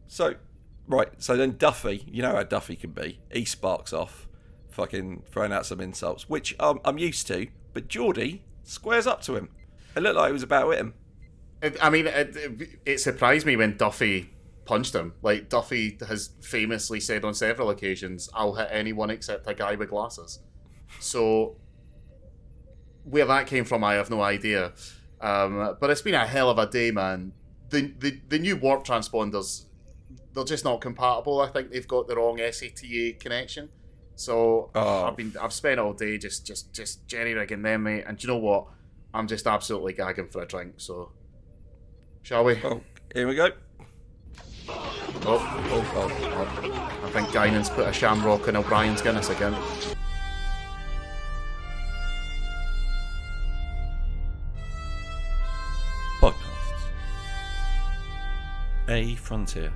So, right, so then Duffy, you know how Duffy can be. He sparks off, fucking throwing out some insults, which I'm used to, but Geordie squares up to him. It looked like he was about to hit him. It surprised me when Duffy punched him. Like, Duffy has famously said on several occasions, I'll hit anyone except a guy with glasses. So, where that came from, I have no idea. But it's been a hell of a day, man. The new warp transponders, they're just not compatible. I think they've got the wrong SATA connection. So I've spent all day just jerry rigging them, mate. And do you know what? I'm just absolutely gagging for a drink. So, shall we? Oh, here we go. I think Guinan's put a shamrock in O'Brien's Guinness again. Podcasts. A Frontier.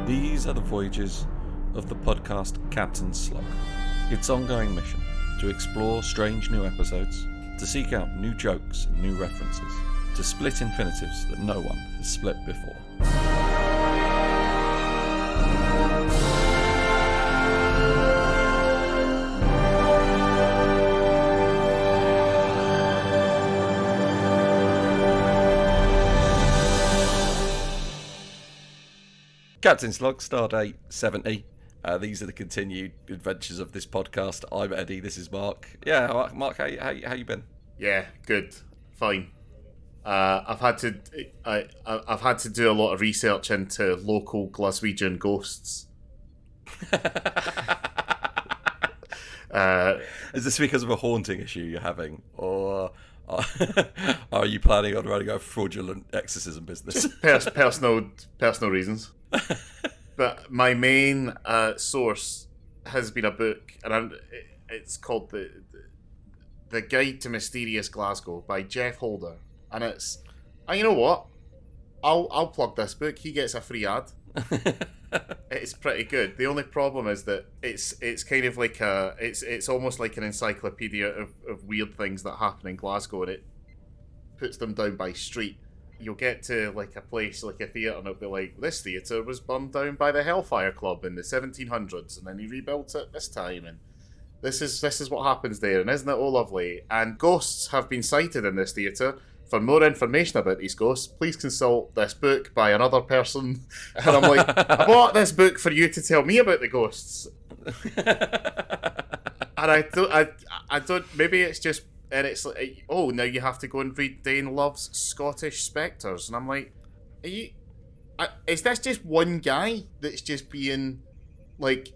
These are the voyages of the podcast Captain Slug. Its ongoing mission to explore strange new episodes, to seek out new jokes and new references, to split infinitives that no one has split before. Captain Slug, Stardate 70. These are the continued adventures of this podcast. I'm Eddie. This is Mark. Yeah, Mark, how you been? Yeah, good, fine. I've had to do a lot of research into local Glaswegian ghosts. Is this because of a haunting issue you're having, or are you planning on running a fraudulent exorcism business? Personal reasons. But my main source has been a book, and it's called the Guide to Mysterious Glasgow by Jeff Holder, and it's, and you know what? I'll plug this book. He gets a free ad. It's pretty good. The only problem is that it's kind of like it's almost like an encyclopedia of weird things that happen in Glasgow, and it puts them down by street. You'll get to like a place, like a theatre, and it'll be like, this theatre was burned down by the Hellfire Club in the 1700s, and then he rebuilt it this time, and this is what happens there, and isn't it all lovely? And ghosts have been sighted in this theatre. For more information about these ghosts, please consult this book by another person. And I'm like, I bought this book for you to tell me about the ghosts. And I don't, maybe it's just, and it's like, oh, now you have to go and read Dane Love's Scottish Spectres. And I'm like, is this just one guy that's just being, like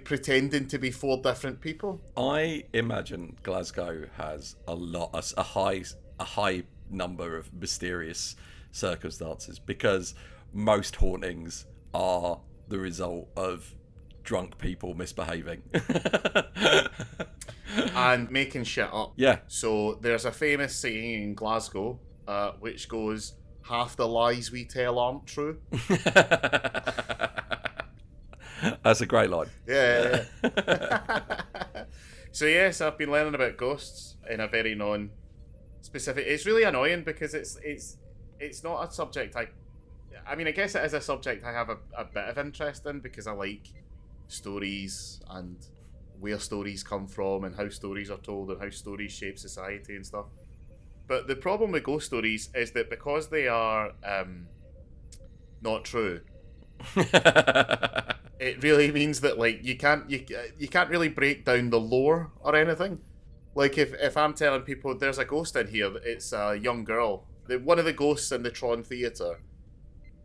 pretending to be four different people? I imagine Glasgow has a high number of mysterious circumstances, because most hauntings are the result of drunk people misbehaving. And making shit up. Yeah. So there's a famous saying in Glasgow, which goes, half the lies we tell aren't true. That's a great line. Yeah. So yes, I've been learning about ghosts in a very non-specific. It's really annoying because it's not a subject I mean, I guess it is a subject I have a bit of interest in, because I like stories and where stories come from and how stories are told and how stories shape society and stuff. But the problem with ghost stories is that because they are not true, it really means that like you can't really break down the lore or anything. Like if I'm telling people there's a ghost in here, it's a young girl. One of the ghosts in the Tron Theatre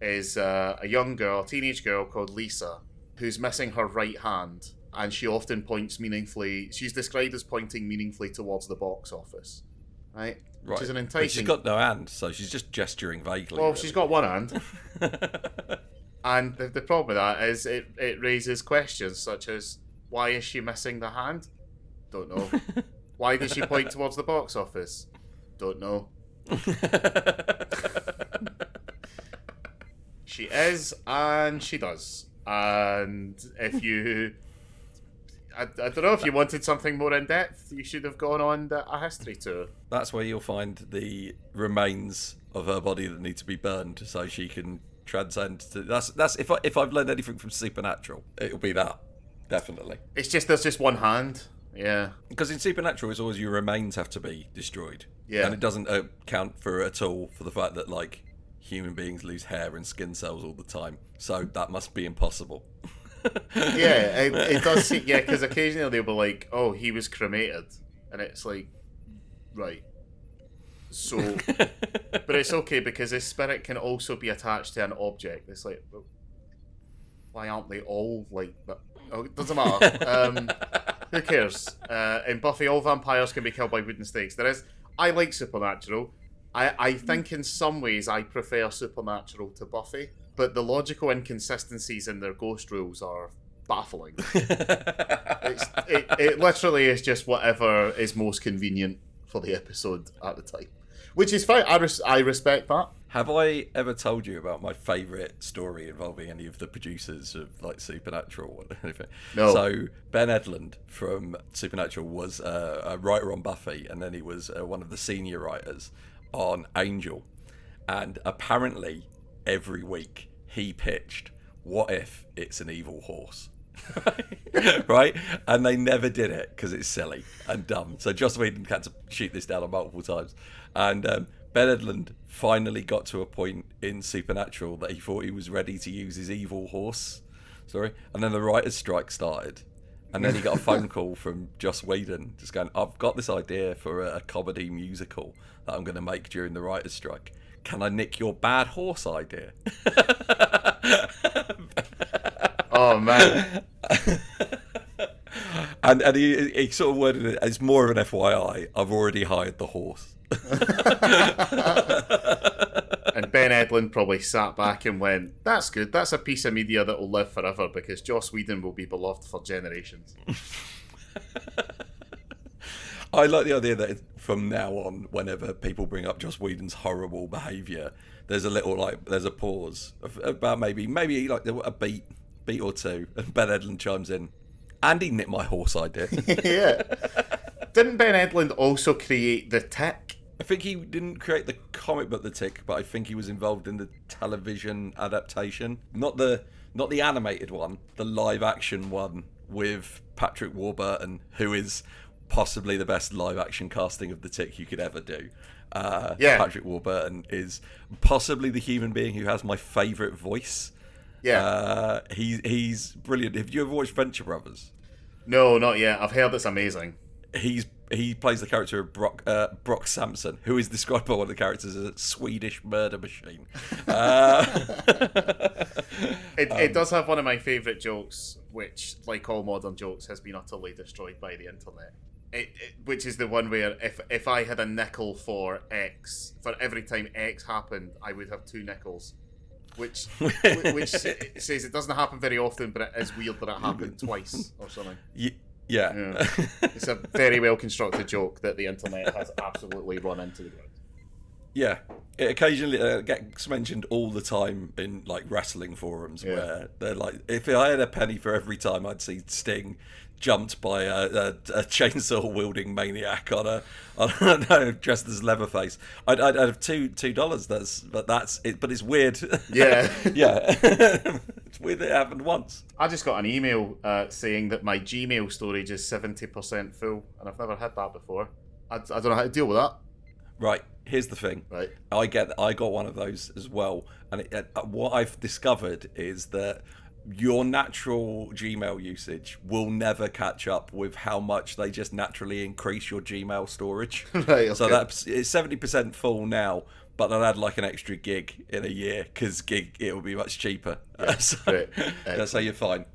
is a young girl, teenage girl called Lisa, who's missing her right hand, and she often points meaningfully. She's described as pointing meaningfully towards the box office, right? Which is an enticing. But she's got no hand, so she's just gesturing vaguely. Well, really. She's got one hand. And the problem with that is it raises questions such as, why is she missing the hand? Don't know. Why does she point towards the box office? Don't know. She is, and she does. And if you I don't know if you wanted something more in depth. You should have gone on a history tour. That's where you'll find the remains of her body that need to be burned so she can transcend to. That's if I've learned anything from Supernatural, it'll be that, definitely. It's just there's just one hand. Yeah. Because in Supernatural, it's always your remains have to be destroyed. Yeah. And it doesn't account for at all for the fact that like human beings lose hair and skin cells all the time. So that must be impossible. Yeah, it does seem, yeah, because occasionally they'll be like, oh, he was cremated. And it's like, right. So, but it's okay because his spirit can also be attached to an object. It's like, well, why aren't they all like that? Oh, it doesn't matter. Who cares? In Buffy, all vampires can be killed by wooden stakes. I like Supernatural. I think in some ways I prefer Supernatural to Buffy. But the logical inconsistencies in their ghost rules are baffling. It literally is just whatever is most convenient for the episode at the time. Which is fine. I respect that. Have I ever told you about my favourite story involving any of the producers of like Supernatural or anything? No. So Ben Edlund from Supernatural was a writer on Buffy, and then he was one of the senior writers on Angel. And apparently every week he pitched, what if it's an evil horse? Right? And they never did it because it's silly and dumb. So Joss Whedon had to shoot this down on multiple times. And Ben Edlund finally got to a point in Supernatural that he thought he was ready to use his evil horse. And then the writer's strike started. And then he got a phone call from Joss Whedon just going, I've got this idea for a comedy musical that I'm going to make during the writer's strike. Can I nick your bad horse idea? Oh, man. And he sort of worded it as more of an FYI, I've already hired the horse. And Ben Edlund probably sat back and went, that's good. That's a piece of media that will live forever because Joss Whedon will be beloved for generations. I like the idea that from now on, whenever people bring up Joss Whedon's horrible behaviour, there's a pause of about maybe like a beat or two, and Ben Edlund chimes in, and he nicked my horse idea. Yeah. Didn't Ben Edlund also create The Tick? I think he didn't create the comic book The Tick, but I think he was involved in the television adaptation. Not the animated one, the live action one with Patrick Warburton, who is possibly the best live action casting of The Tick you could ever do. Yeah. Patrick Warburton is possibly the human being who has my favourite voice. Yeah. He's brilliant. Have you ever watched Venture Brothers? No, not yet. I've heard it's amazing. He plays the character of Brock Sampson, who is described by one of the characters as a Swedish murder machine. It does have one of my favourite jokes, which, like all modern jokes, has been utterly destroyed by the internet. Which is the one where if I had a nickel for X, for every time X happened, I would have 2 nickels. Which says it doesn't happen very often, but it is weird that it happened twice or something. Yeah. It's a very well constructed joke that the internet has absolutely run into the ground. Yeah, it occasionally gets mentioned all the time in like wrestling forums where they're like, if I had a penny for every time I'd see Sting jumped by a chainsaw wielding maniac on a dressed as Leatherface, I'd have $2. That's it, but it's weird. Yeah, yeah, it's weird that it happened once. I just got an email saying that my Gmail storage is 70% full, and I've never had that before. I don't know how to deal with that. Right, here's the thing. Right, I got one of those as well, and what I've discovered is that your natural Gmail usage will never catch up with how much they just naturally increase your Gmail storage. right. Okay. So it's 70% full now, but I'll add like an extra gig in a year because it will be much cheaper. Yeah, great. So you're fine.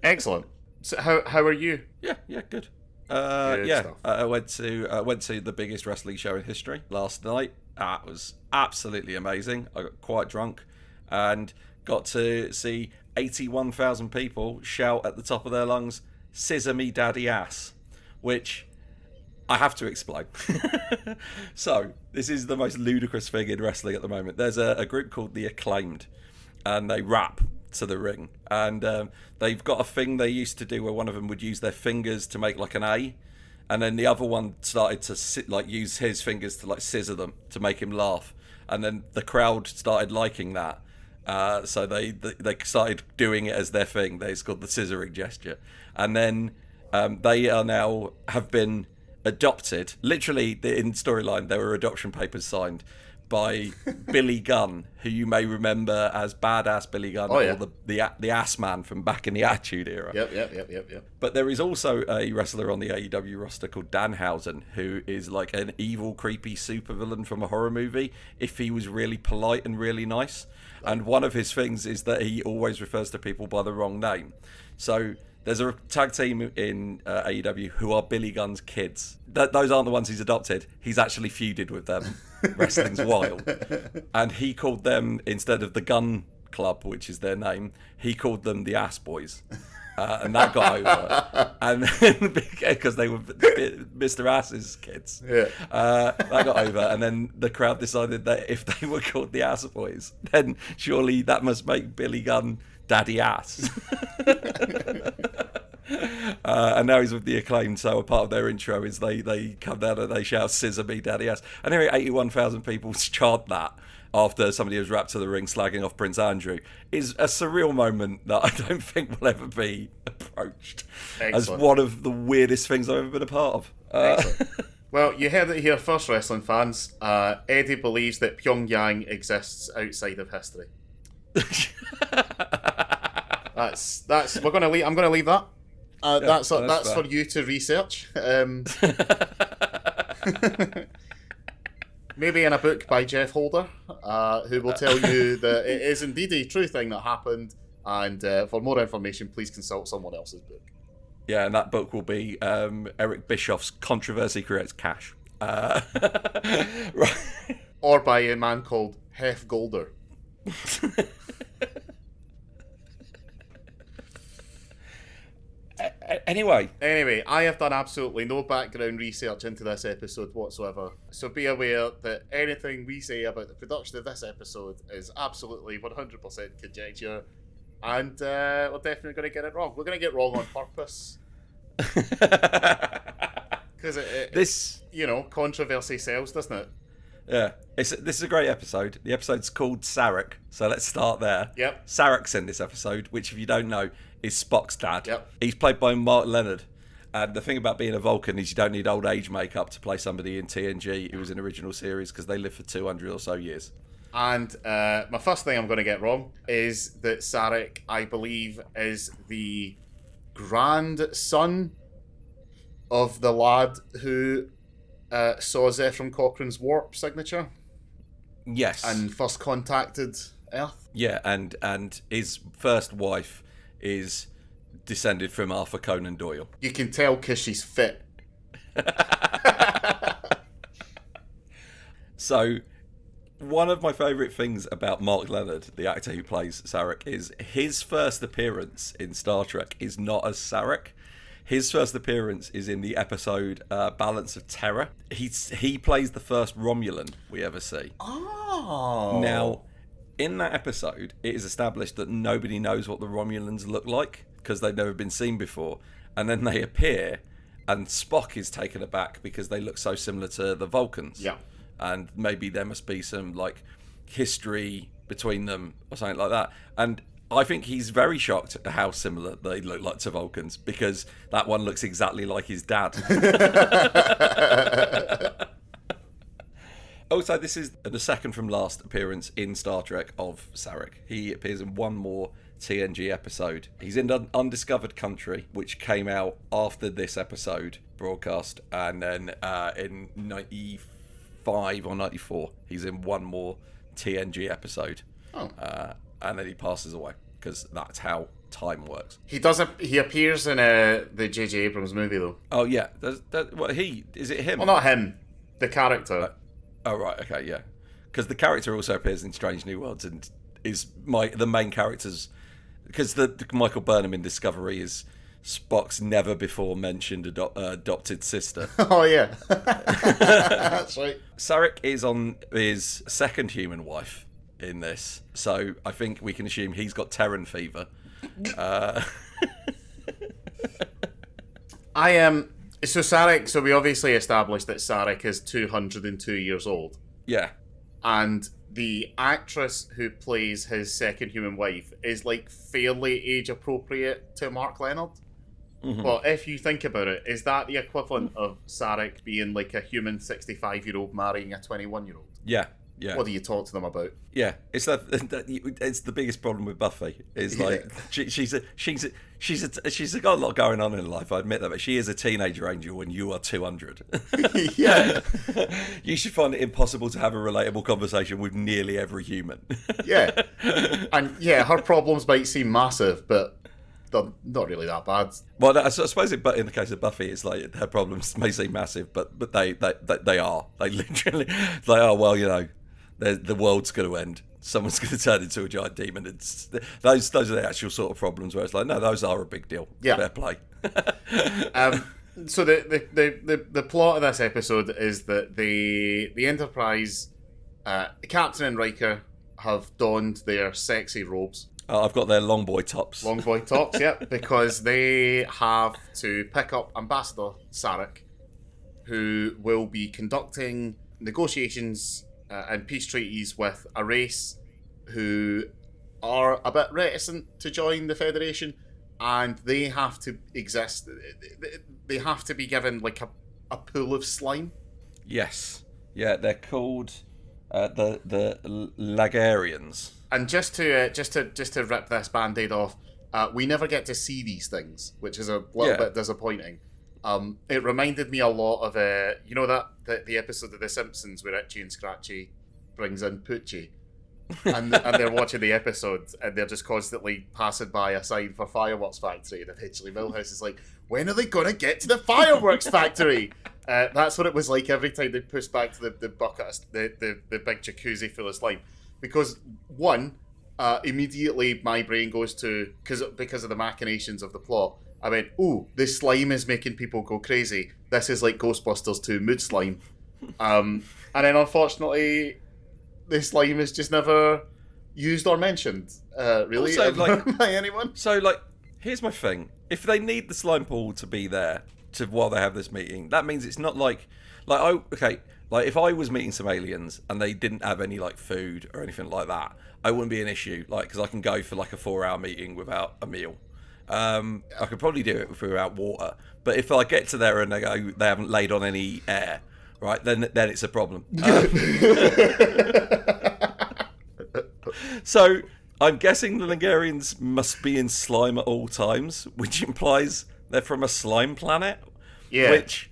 Excellent. So how are you? Yeah, good. Good stuff. I went to the biggest wrestling show in history last night. It was absolutely amazing. I got quite drunk and got to see 81,000 people shout at the top of their lungs, "Scissor me daddy ass," which I have to explain. So this is the most ludicrous thing in wrestling at the moment. There's a group called The Acclaimed, and they rap to the ring, and they've got a thing they used to do where one of them would use their fingers to make like an A, and then the other one started to use his fingers to like scissor them to make him laugh, and then the crowd started liking that. So they started doing it as their thing. It's called the scissoring gesture, and then they are now have been adopted. Literally, in storyline, there were adoption papers signed by Billy Gunn, who you may remember as Badass Billy Gunn, or the ass man from back in the Attitude Era. Yep. But there is also a wrestler on the AEW roster called Danhausen, who is like an evil, creepy supervillain from a horror movie, if he was really polite and really nice. And one of his things is that he always refers to people by the wrong name. So there's a tag team in AEW who are Billy Gunn's kids. Those aren't the ones he's adopted. He's actually feuded with them. Wrestling's wild. And he called them, instead of the Gun Club, which is their name, he called them the Ass Boys. And that got over. And then, because they were Mr. Ass's kids. Yeah. That got over. And then the crowd decided that if they were called the Ass Boys, then surely that must make Billy Gunn Daddy Ass. And now he's with the Acclaimed, so a part of their intro is they come down and they shout, "Scissor me, Daddy Ass." And here 81,000 people chant that after somebody was wrapped to the ring slagging off Prince Andrew. Is a surreal moment that I don't think will ever be approached. Excellent. As one of the weirdest things I've ever been a part of. Well, you heard it here first, wrestling fans. Eddie believes that Pyongyang exists outside of history. That's we're gonna leave. I'm gonna leave that. That's for you to research. Maybe in a book by Jeff Holder, who will tell you that it is indeed a true thing that happened. And for more information, please consult someone else's book. Yeah, and that book will be Eric Bischoff's "Controversy Creates Cash," right. Or by a man called Hef Golder. Anyway, I have done absolutely no background research into this episode whatsoever. So be aware that anything we say about the production of this episode is absolutely 100% conjecture. And we're definitely going to get it wrong. We're going to get it wrong on purpose. Because this, controversy sells, doesn't it? Yeah. This is a great episode. The episode's called Sarek, so let's start there. Yep. Sarek's in this episode, which, if you don't know, is Spock's dad. Yep. He's played by Mark Leonard. And the thing about being a Vulcan is you don't need old age makeup to play somebody in TNG who was in original series, because they live for 200 or so years. And my first thing I'm going to get is that Sarek, I believe, is the grandson of the lad who saw Zephram Cochrane's warp signature. Yes. And first contacted Earth. Yeah, and his first wife is descended from Arthur Conan Doyle. You can tell because she's fit. So, one of my favourite things about Mark Leonard, the actor who plays Sarek, is his first appearance in Star Trek is not as Sarek. His first appearance is in the episode Balance of Terror. He plays the first Romulan we ever see. Oh. Now, in that episode, it is established that nobody knows what the Romulans look like because they've never been seen before. And then they appear, and Spock is taken aback because they look so similar to the Vulcans. Yeah. And maybe there must be some like history between them or something like that. And I think he's very shocked at how similar they look like to Vulcans, because that one looks exactly like his dad. Also, this is the second from last appearance in Star Trek of Sarek. He appears in one more TNG episode. He's in Undiscovered Country, which came out after this episode broadcast, and then in 95 or 94, he's in one more TNG episode. Oh. And then he passes away, because that's how time works. He appears in the J.J. Abrams movie, though. Oh, yeah. Is it him? Well, not him. The character. Oh, right. Okay, yeah. Because the character also appears in Strange New Worlds and is the main character's... Because the Michael Burnham in Discovery is Spock's never before mentioned adopted sister. Oh, yeah. That's right. Sarek is on his second human wife, in this, so I think we can assume he's got Terran fever. So Sarek. So we obviously established that Sarek is 202 years old. Yeah. And the actress who plays his second human wife is like fairly age appropriate to Mark Leonard. Mm-hmm. But if you think about it, is that the equivalent of Sarek being like a human 65-year-old marrying a 21-year-old? Yeah. Yeah. What do you talk to them about? Yeah, it's the biggest problem with Buffy. Is like she's got a lot going on in life. I admit that, but she is a teenager angel when you are 200. Yeah, you should find it impossible to have a relatable conversation with nearly every human. Yeah, and yeah, her problems might seem massive, but they're not really that bad. Well, I suppose but in the case of Buffy, it's like her problems may seem massive, but they are. They literally they are. Well, you know. The world's going to end. Someone's going to turn into a giant demon. Those are the actual sort of problems where it's like, no, those are a big deal. Yeah. Fair play. So the plot of this episode is that the Enterprise, Captain and Riker have donned their sexy robes. I've got their long boy tops. Long boy tops, yep, because they have to pick up Ambassador Sarek, who will be conducting negotiations and peace treaties with a race who are a bit reticent to join the Federation, and they have to exist. They have to be given like a pool of slime. Yes, yeah, they're called the Lagarians. And just to rip this band-aid off, we never get to see these things, which is a little bit disappointing. It reminded me a lot of you know the episode of The Simpsons where Itchy and Scratchy brings in Poochie, and they're watching the episode and they're just constantly passing by a sign for Fireworks Factory, and eventually Milhouse is like, when are they gonna get to the Fireworks Factory? That's what it was like every time they pushed back to the bucket, the big jacuzzi full of slime, because one, immediately my brain goes to because of the machinations of the plot. I went, ooh, this slime is making people go crazy. This is like Ghostbusters 2 mood slime. And then unfortunately, this slime is just never used or mentioned, really, also, by anyone. So, here's my thing. If they need the slime pool to be there while they have this meeting, that means it's not if I was meeting some aliens and they didn't have any, food or anything like that, I wouldn't be an issue, because I can go for, a 4-hour meeting without a meal. I could probably do it without water, but if I get to there and they haven't laid on any air, right, then it's a problem. So I'm guessing the Lagarians must be in slime at all times, which implies they're from a slime planet. Yeah. Which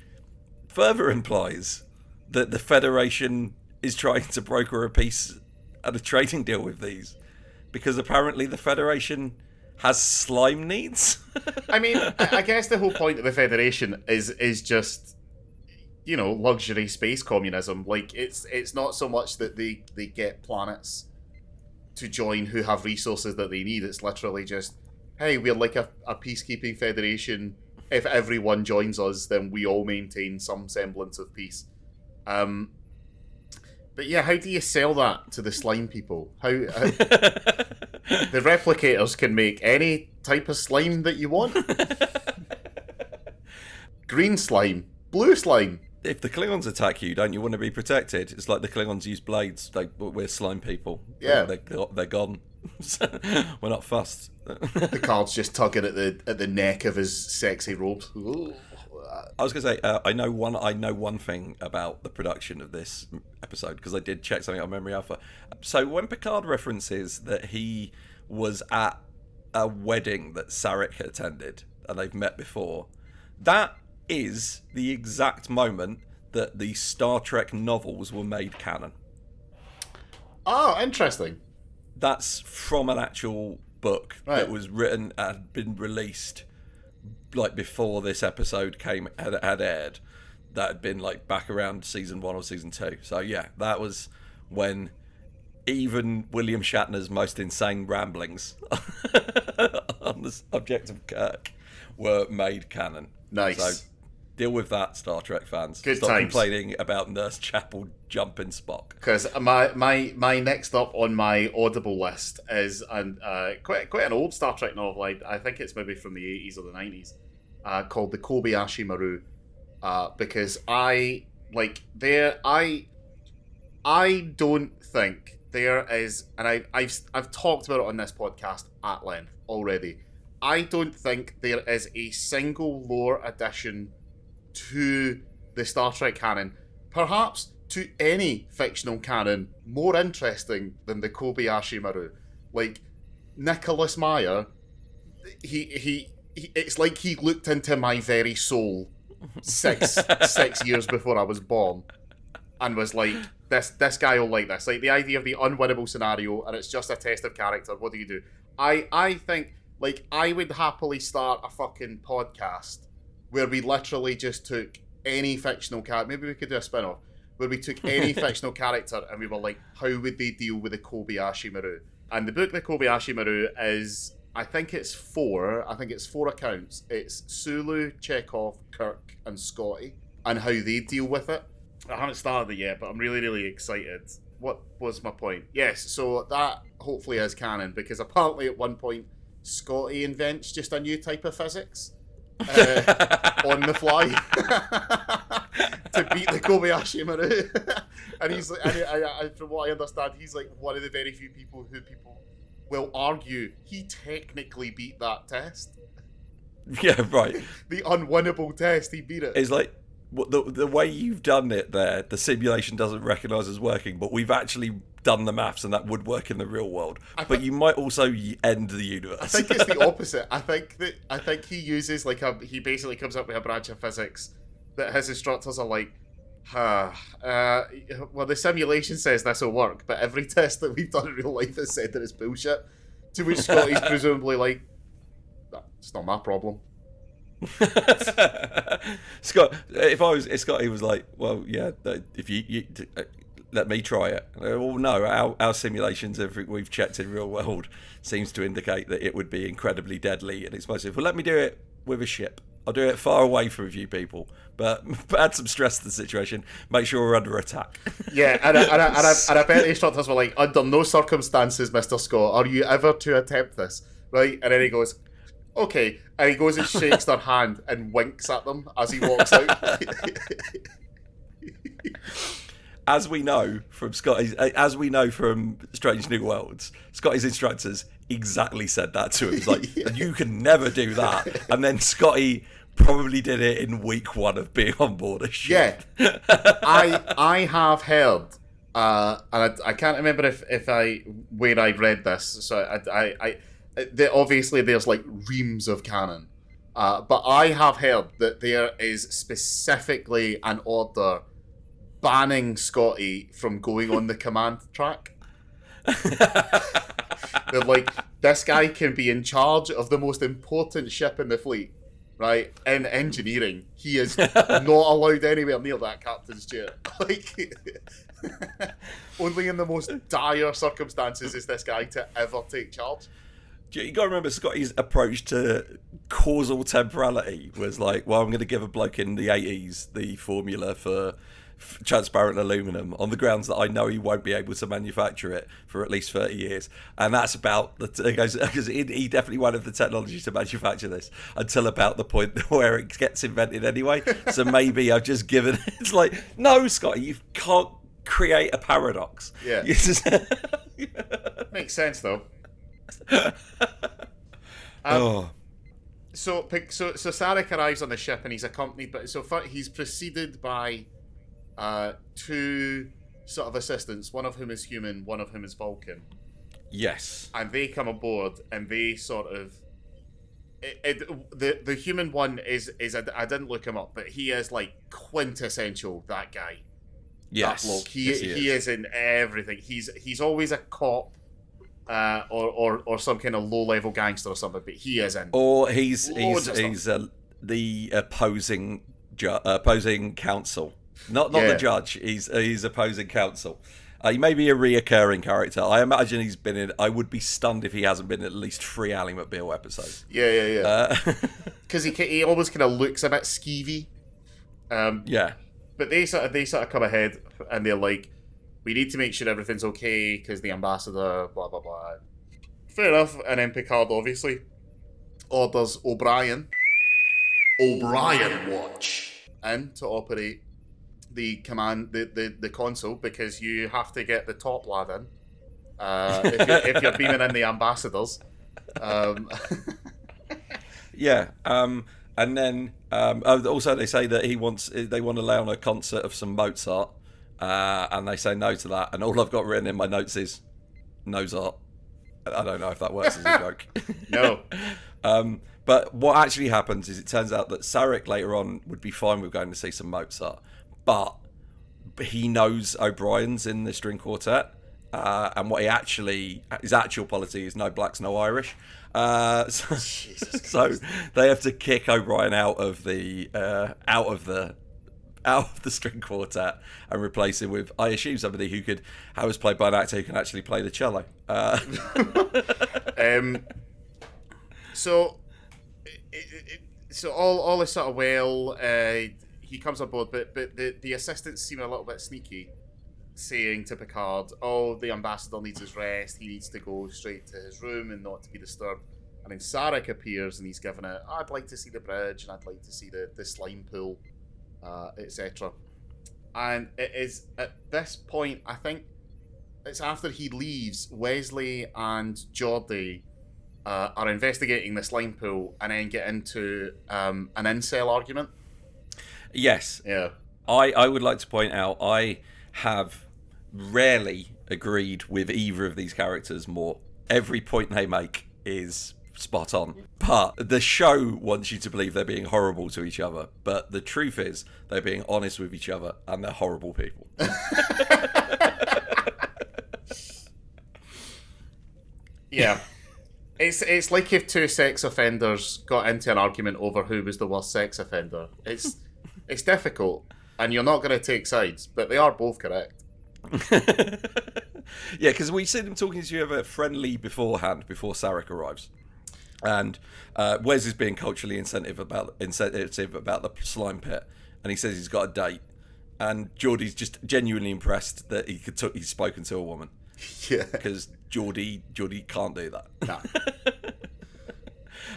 further implies that the Federation is trying to broker a peace and a trading deal with these, because apparently the Federation has slime needs. I mean, I guess the whole point of the Federation is just, luxury space communism. It's not so much that they get planets to join who have resources that they need. It's literally just, hey, we're like a peacekeeping federation. If everyone joins us, then we all maintain some semblance of peace. But yeah, how do you sell that to the slime people? How the replicators can make any type of slime that you want. Green slime, blue slime. If the Klingons attack you, don't you want to be protected? It's like the Klingons use blades. We're slime people. Yeah, they're gone. We're not fussed. Picard's just tugging at the neck of his sexy robes. Ooh. I was going to say, I know one thing about the production of this episode, because I did check something on Memory Alpha. So when Picard references that he was at a wedding that Sarek attended and they've met before, that is the exact moment that the Star Trek novels were made canon. Oh, interesting. That's from an actual book that was written and been released before this episode had aired. That had been back around season 1 or season 2. So yeah, that was when even William Shatner's most insane ramblings on the subject of Kirk were made canon. Nice. So Deal with that, Star Trek fans. Good Stop times. complaining about Nurse Chapel jumping Spock. Because my next up on my Audible list is quite an old Star Trek novel. I think it's maybe from the 80s or the 90s, called The Kobayashi Maru. Because I don't think there is, and I've talked about it on this podcast at length already. I don't think there is a single lore addition to the Star Trek canon, perhaps to any fictional canon, more interesting than the Kobayashi Maru. Like, Nicholas Meyer, he it's like he looked into my very soul six years before I was born and was like, this guy will like this. Like, the idea of the unwinnable scenario, and it's just a test of character. What do you do? I think, like, I would happily start a fucking podcast where we literally just took any fictional character. Maybe we could do a spin-off where we took any fictional character and we were like, how would they deal with the Kobayashi Maru? And the book, The Kobayashi Maru, is, I think it's four accounts. It's Sulu, Chekhov, Kirk, and Scotty, and how they deal with it. I haven't started it yet, but I'm really, really excited. What was my point? Yes, so that hopefully is canon, because apparently at one point Scotty invents just a new type of physics on the fly to beat the Kobayashi Maru. And he's like, and from what I understand, he's like one of the very few people who people will argue he technically beat that test. Yeah, right. The unwinnable test, he beat it. It's like, the way you've done it there, the simulation doesn't recognise as working, but we've actually done the maths and that would work in the real world. But you might also end the universe. I think it's the opposite. I think he uses he basically comes up with a branch of physics that his instructors are like, well, the simulation says this will work, but every test that we've done in real life has said that it's bullshit. To which Scotty's presumably like, it's not my problem. Scotty was like, well, yeah, if you let me try it. Well, no, our simulations, everything we've checked in real world seems to indicate that it would be incredibly deadly and explosive. Well, let me do it with a ship. I'll do it far away from a few people, but add some stress to the situation. Make sure we're under attack. Yeah, and I bet the instructors were like, under no circumstances, Mr. Scott, are you ever to attempt this, right? And then he goes, okay, and he goes and shakes their hand and winks at them as he walks out. As we know from Strange New Worlds, Scotty's instructors exactly said that to him. It's like, you can never do that. And then Scotty probably did it in week one of being on board a ship. Yeah, I have heard, and I can't remember where I read this. So obviously there's like reams of canon, but I have heard that there is specifically an order banning Scotty from going on the command track. They're like, this guy can be in charge of the most important ship in the fleet, right? In engineering, he is not allowed anywhere near that captain's chair. Like, only in the most dire circumstances is this guy to ever take charge. You got to remember, Scotty's approach to causal temporality was like, well, I'm going to give a bloke in the 80s the formula for transparent aluminum on the grounds that I know he won't be able to manufacture it for at least 30 years. And that's about because he definitely won't have the technology to manufacture this until about the point where it gets invented anyway. So maybe I've just given it's like, no, Scotty, you can't create a paradox. Yeah. Makes sense though. So Sarek arrives on the ship and he's accompanied, he's preceded by two sort of assistants, one of whom is human, one of whom is Vulcan. Yes. And they come aboard and they sort of the human one is I didn't look him up, but he is like quintessential that guy. Yes. That bloke. He is in everything. He's always a cop. Or some kind of low-level gangster or something, but he is in. Or he's the opposing counsel, not the judge. He's opposing counsel. He may be a reoccurring character. I imagine he's been in. I would be stunned if he hasn't been in at least 3 Ally McBeal episodes. Yeah. Because he always kind of looks a bit skeevy. Yeah. But they sort of come ahead and they're like, we need to make sure everything's okay because the ambassador, blah blah blah. Fair enough. And then Picard obviously orders O'Brien Watch in to operate the command, the console, because you have to get the top lad in if you're beaming in the ambassadors. Yeah. And then also they say that they want to lay on a concert of some Mozart, and they say no to that. And all I've got written in my notes is Nozart. I don't know if that works as a joke. No. But what actually happens is it turns out that Sarek later on would be fine with going to see some Mozart, but he knows O'Brien's in the string quartet, and what his actual policy is no blacks, no Irish. So they have to kick O'Brien out of the string quartet and replace him with, I assume, somebody who was played by an actor who can actually play the cello. So all is sort of well. He comes on board, but the assistants seem a little bit sneaky, saying to Picard, "Oh, the ambassador needs his rest. He needs to go straight to his room and not to be disturbed." And then Sarek appears and he's given it, "I'd like to see the bridge and I'd like to see the slime pool, etc." And it is at this point, I think it's after he leaves, Wesley and Geordi are investigating the slime pool and then get into an incel argument. Yes. Yeah. I would like to point out I have rarely agreed with either of these characters more. Every point they make is spot on. But the show wants you to believe they're being horrible to each other. But the truth is they're being honest with each other and they're horrible people. Yeah. It's like if two sex offenders got into an argument over who was the worst sex offender. It's difficult, and you're not going to take sides, but they are both correct. Yeah, because we see them talking to each other friendly beforehand, before Sarek arrives. And Wes is being culturally insensitive about the slime pit, and he says he's got a date. And Geordie's just genuinely impressed that he's spoken to a woman. Yeah. Because Geordie can't do that. Nah.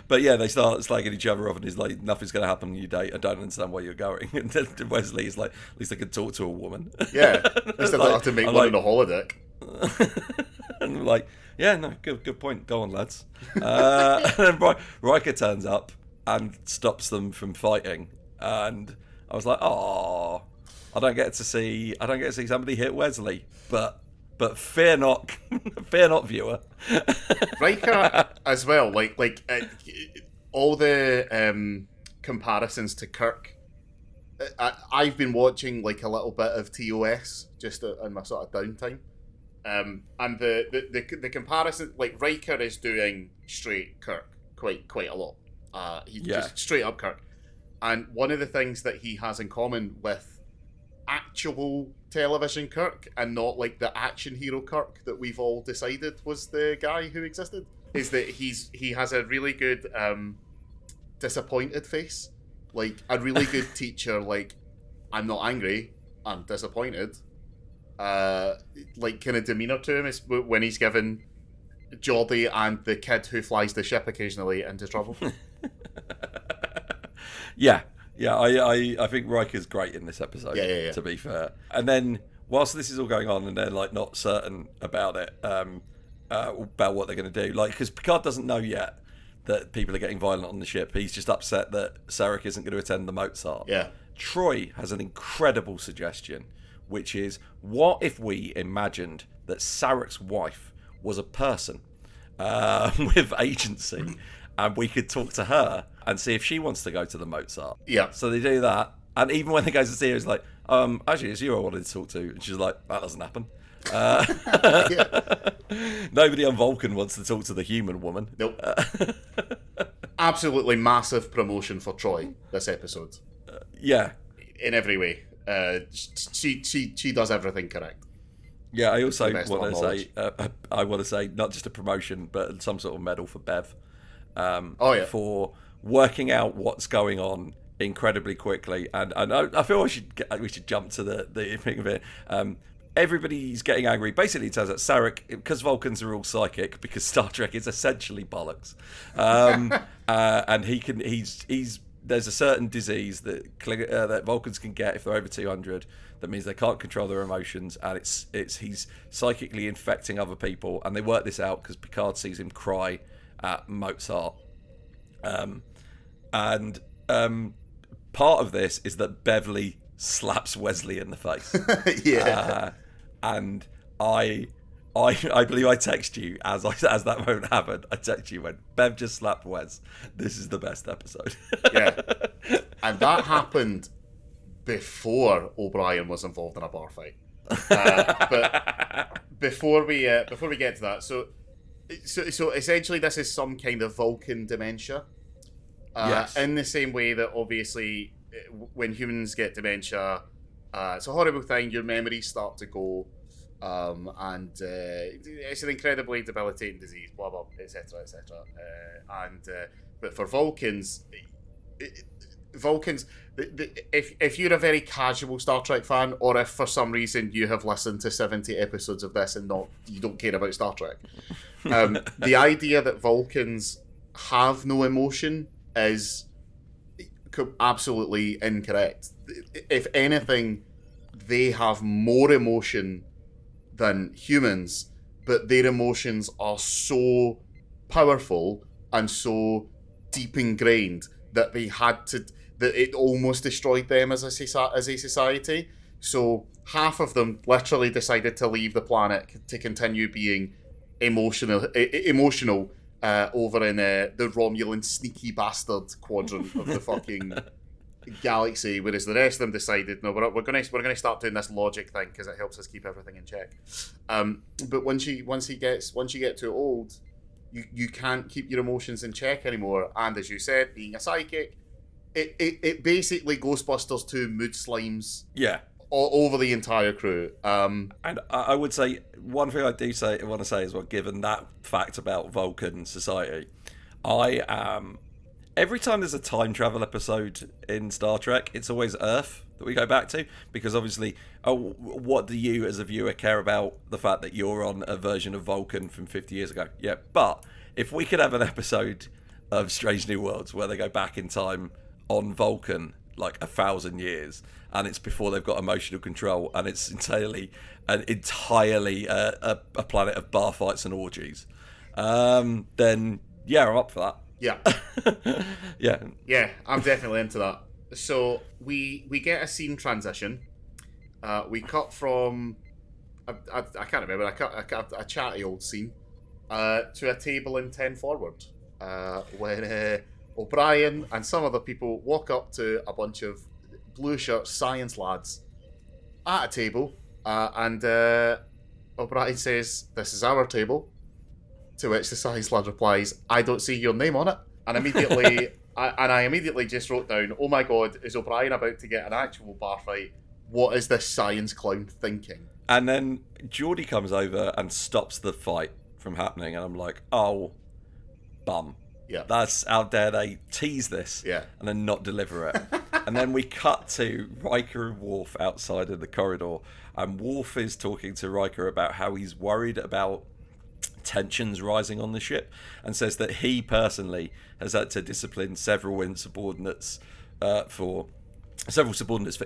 But yeah, they start slagging each other off, and he's like, "Nothing's going to happen on your date. I don't understand where you're going." And then Wesley is like, "At least I can talk to a woman." Yeah, at least I don't have to make one in a holodeck. And I'm like, "Yeah, no, good point. Go on, lads." And then Riker turns up and stops them from fighting, and I was like, "Oh, I don't get to see somebody hit Wesley, but fear not, viewer." Riker as well, like all the comparisons to Kirk. I've been watching like a little bit of TOS just in my sort of downtime, and the comparison, like Riker is doing straight Kirk quite a lot. He's just straight up Kirk, and one of the things that he has in common with actual television Kirk and not like the action hero Kirk that we've all decided was the guy who existed is that he has a really good disappointed face, like a really good teacher, like, I'm not angry, I'm disappointed, like kind of demeanor to him is when he's given Geordie and the kid who flies the ship occasionally into trouble. Yeah, I think Riker's great in this episode, yeah. To be fair. And then, whilst this is all going on and they're like not certain about it, about what they're going to do, like, because Picard doesn't know yet that people are getting violent on the ship. He's just upset that Sarek isn't going to attend the Mozart. Yeah. Troy has an incredible suggestion, which is, what if we imagined that Sarek's wife was a person with agency, and we could talk to her and see if she wants to go to the Mozart. Yeah. So they do that, and even when they go to see her, it's like, actually, it's you I wanted to talk to. And she's like, that doesn't happen. Nobody on Vulcan wants to talk to the human woman. Nope. Absolutely massive promotion for Troy this episode. Yeah. In every way. She does everything correct. Yeah, I also want to say, not just a promotion, but some sort of medal for Bev. Yeah. For working out what's going on incredibly quickly, and I feel we should jump to the thing of it. Everybody's getting angry. Basically, it turns out Sarek, because Vulcans are all psychic, because Star Trek is essentially bollocks, and there's a certain disease that Vulcans can get if they're over 200. That means they can't control their emotions, and he's psychically infecting other people. And they work this out because Picard sees him cry at Mozart, and part of this is that Beverley slaps Wesley in the face. Yeah. And I believe I text you as that moment happened. I text you when Bev just slapped Wes. This is the best episode. Yeah, and that happened before O'Brien was involved in a bar fight. But before we get to that, so essentially this is some kind of Vulcan dementia. Yes. In the same way that obviously when humans get dementia, it's a horrible thing. Your memories start to go, and it's an incredibly debilitating disease. Blah blah, etc. But for Vulcans, if you're a very casual Star Trek fan, or if for some reason you have listened to 70 episodes of this and you don't care about Star Trek, the idea that Vulcans have no emotion is absolutely incorrect. If anything, they have more emotion than humans, but their emotions are so powerful and so deep ingrained that that it almost destroyed them as a society. So half of them literally decided to leave the planet to continue being emotional over in the Romulan sneaky bastard quadrant of the fucking galaxy, whereas the rest of them decided, no, we're going to start doing this logic thing because it helps us keep everything in check. But once you get too old, you can't keep your emotions in check anymore. And as you said, being a psychic, it basically Ghostbusters 2 mood slimes. Yeah. All over the entire crew. And I would say one thing I want to say as well, given that fact about Vulcan society, every time there's a time travel episode in Star Trek, it's always Earth that we go back to, because obviously, what do you as a viewer care about the fact that you're on a version of Vulcan from 50 years ago? Yeah, but if we could have an episode of Strange New Worlds where they go back in time on Vulcan like 1,000 years, and it's before they've got emotional control, and it's entirely a planet of bar fights and orgies, then yeah, I'm up for that. Yeah. Yeah, I'm definitely into that. So we get a scene transition. We cut from I can't remember, a chatty old scene to a table in 10 forward, when O'Brien and some other people walk up to a bunch of blue shirt science lads at a table, and O'Brien says, "This is our table," to which the science lad replies, "I don't see your name on it." And immediately I immediately just wrote down, oh my god, is O'Brien about to get an actual bar fight? What is this science clown thinking? And then Geordie comes over and stops the fight from happening, and I'm like, oh, bum. Yeah. That's how dare they tease this, yeah, and then not deliver it. And then we cut to Riker and Worf outside in the corridor, and Worf is talking to Riker about how he's worried about tensions rising on the ship, and says that he personally has had to discipline several subordinates for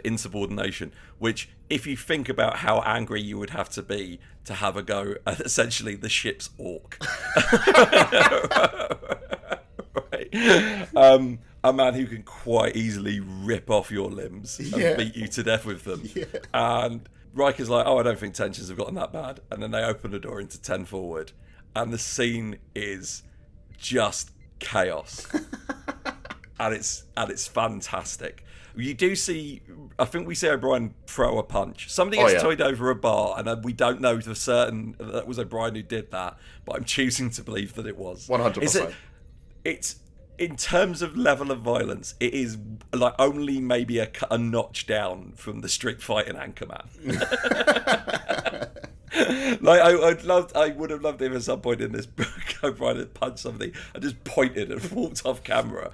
insubordination, which, if you think about how angry you would have to be to have a go at essentially the ship's orc. Right. A man who can quite easily rip off your limbs and beat you to death with them. Yeah. And Riker's like, oh, I don't think tensions have gotten that bad. And then they open the door into 10 forward, and the scene is just chaos. and it's fantastic. You do see, I think we see O'Brien throw a punch. Somebody gets toyed over a bar, and we don't know for certain that was O'Brien who did that, but I'm choosing to believe that it was. 100%. It's in terms of level of violence, it is like only maybe a notch down from the street fight in Anchorman. Like I would have loved if at some point in this book O'Brien had punched somebody and just pointed and walked off camera.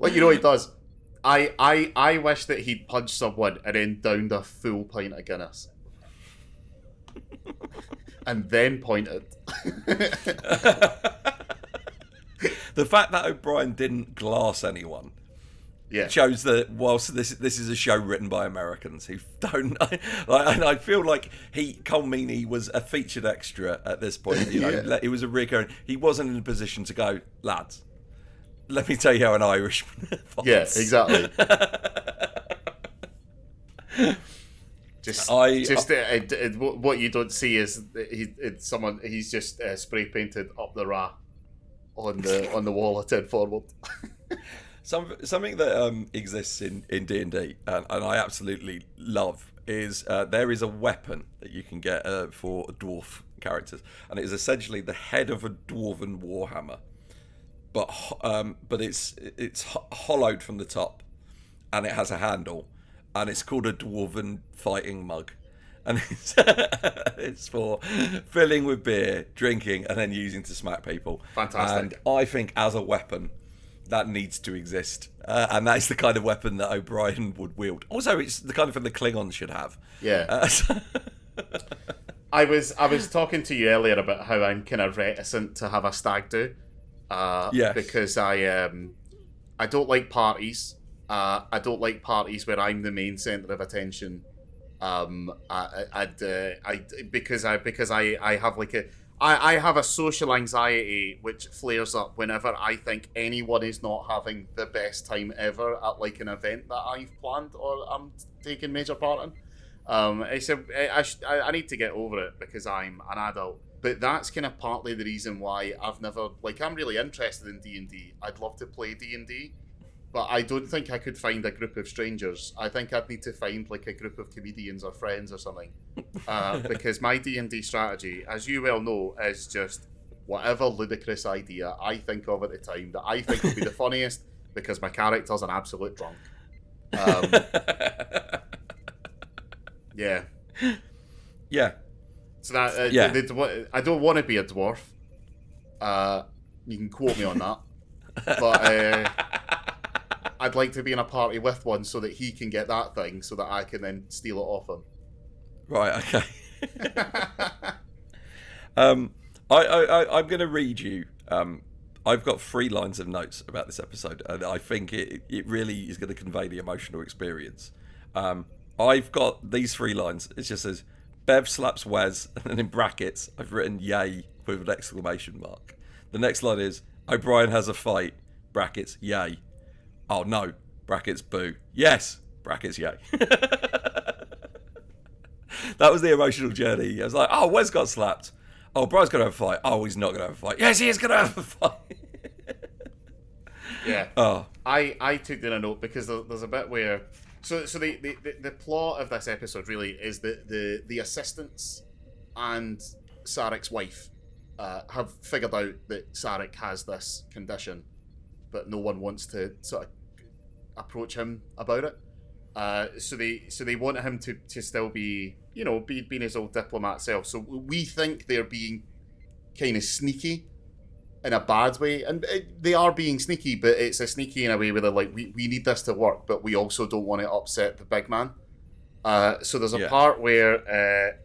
Well, you know what he does? I wish that he'd punched someone and then downed a full pint of Guinness. And then pointed. The fact that O'Brien didn't glass anyone shows that whilst this is a show written by Americans who don't, and I feel like Cole Meany was a featured extra at this point. You know, he was a recurring. He wasn't in a position to go, lads, let me tell you how an Irishman fights. Yeah, exactly. What you don't see is he's just spray painted up the Ra on the wall of 10 forward. Something that exists in D&D and I absolutely love is there is a weapon that you can get for dwarf characters, and it is essentially the head of a dwarven warhammer, but it's hollowed from the top, and it has a handle, and it's called a dwarven fighting mug, and it's for filling with beer, drinking, and then using to smack people. Fantastic. And I think as a weapon, that needs to exist, and that is the kind of weapon that O'Brien would wield. Also, it's the kind of thing the Klingons should have. Yeah. I was talking to you earlier about how I'm kind of reticent to have a stag do. Because I don't like parties. I don't like parties where I'm the main centre of attention. Because I have like I have a social anxiety which flares up whenever I think anyone is not having the best time ever at like an event that I've planned or I'm taking major part in. I need to get over it because I'm an adult. But that's kind of partly the reason why I've never, like, I'm really interested in D&D. I'd love to play D&D, but I don't think I could find a group of strangers. I think I'd need to find, like, a group of comedians or friends or something. Because my D&D strategy, as you well know, is just whatever ludicrous idea I think of at the time that I think would be the funniest because my character's an absolute drunk. Yeah. Yeah. So that I don't want to be a dwarf. You can quote me on that. But I'd like to be in a party with one so that he can get that thing, so that I can then steal it off him. Right. Okay. I'm going to read you. I've got 3 lines of notes about this episode, and I think it really is going to convey the emotional experience. I've got these 3 lines. It just says, Bev slaps Wes, and then in brackets, I've written yay with an exclamation mark. The next line is, O'Brien has a fight, brackets, yay. Oh no, brackets, boo. Yes, brackets, yay. That was the emotional journey. I was like, oh, Wes got slapped. Oh, Brian's going to have a fight. Oh, he's not going to have a fight. Yes, he is going to have a fight. Yeah. Oh. I took down a note because there's a bit where... So the plot of this episode really is that the assistants and Sarek's wife have figured out that Sarek has this condition, but no one wants to sort of approach him about it. So they want him to still be, being his old diplomat self. So we think they're being kind of sneaky in a bad way, and they are being sneaky, but it's a sneaky in a way where they're like, we need this to work, but we also don't want to upset the big man. So there's a part where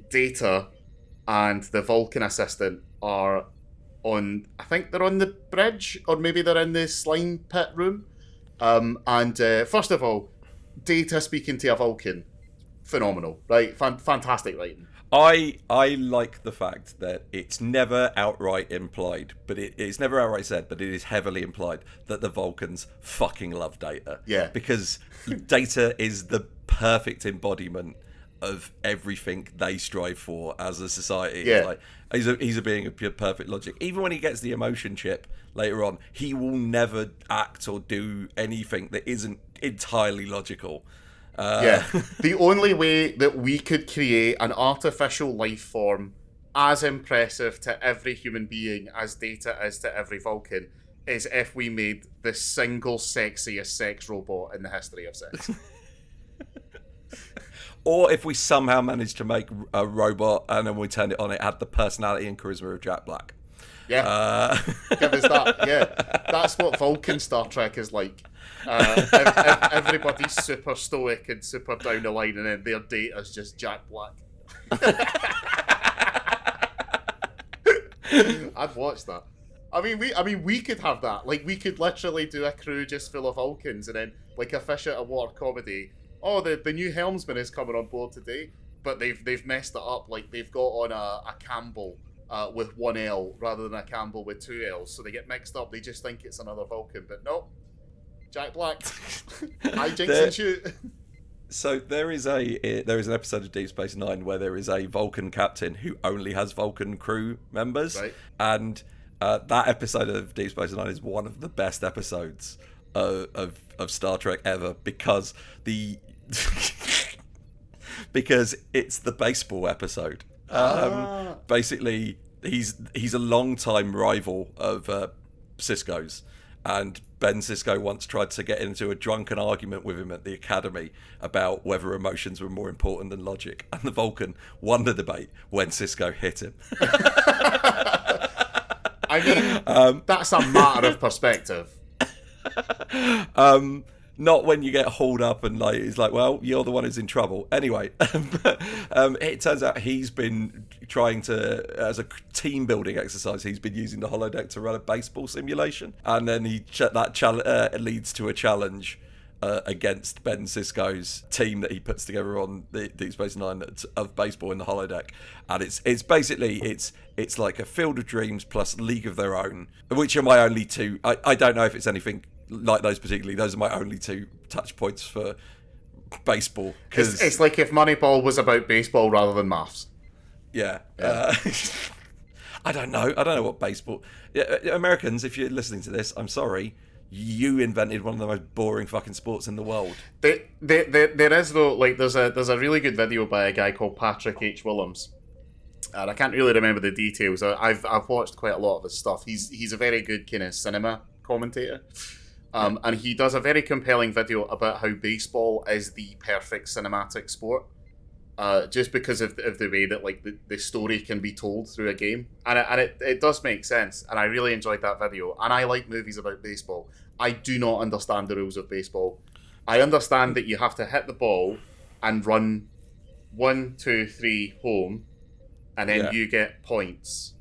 Data and the Vulcan assistant are on, I think they're on the bridge, or maybe they're in the slime pit room. And first of all, Data speaking to a Vulcan, phenomenal, right? Fantastic writing. I like the fact that it's never outright implied, but it's never outright said, but it is heavily implied that the Vulcans fucking love Data. Yeah. Because Data is the perfect embodiment of everything they strive for as a society. Yeah. Like, he's a being of pure perfect logic. Even when he gets the emotion chip later on, he will never act or do anything that isn't entirely logical. The only way that we could create an artificial life form as impressive to every human being as Data is to every Vulcan is if we made the single sexiest sex robot in the history of sex. Or if we somehow managed to make a robot and then we turned it on, it had the personality and charisma of Jack Black. Yeah, give us that. Yeah, that's what Vulcan Star Trek is like. Everybody's super stoic and super down the line, and then their date is just Jack Black. I'd watch that. I mean, we could have that. Like, we could literally do a crew just full of Vulcans, and then like a fish out of water comedy. Oh, the new helmsman is coming on board today, but they've messed it up. Like, they've got on a Campbell with one L rather than a Campbell with two L's, so they get mixed up. They just think it's another Vulcan, but no, Jack Black. Hijinks and shoot. So there is an episode of Deep Space Nine where there is a Vulcan captain who only has Vulcan crew members, right. And that episode of Deep Space Nine is one of the best episodes of Star Trek ever because because it's the baseball episode. Basically, he's a long-time rival of Sisko's, and Ben Sisko once tried to get into a drunken argument with him at the academy about whether emotions were more important than logic, and the Vulcan won the debate when Sisko hit him. I mean, that's a matter of perspective. Not when you get hauled up and like it's like, well, you're the one who's in trouble. Anyway, it turns out he's been trying to, as a team building exercise, he's been using the holodeck to run a baseball simulation, and then that leads to a challenge against Ben Sisko's team that he puts together on the Deep Space Nine of baseball in the holodeck, and it's basically it's like a Field of Dreams plus League of Their Own, which are my only two. I don't know if it's anything like those particularly. Those are my only two touch points for baseball. Cause, it's like if Moneyball was about baseball rather than maths. Yeah. I don't know what baseball. Americans, if you're listening to this, I'm sorry. You invented one of the most boring fucking sports in the world. There is though, like there's a really good video by a guy called Patrick H. Willems, and I can't really remember the details. I've watched quite a lot of his stuff. He's a very good kind of cinema commentator. And he does a very compelling video about how baseball is the perfect cinematic sport, just because of the way that like the story can be told through a game, and it does make sense. And I really enjoyed that video. And I like movies about baseball. I do not understand the rules of baseball. I understand that you have to hit the ball and run 1, 2, 3 home, and then you get points.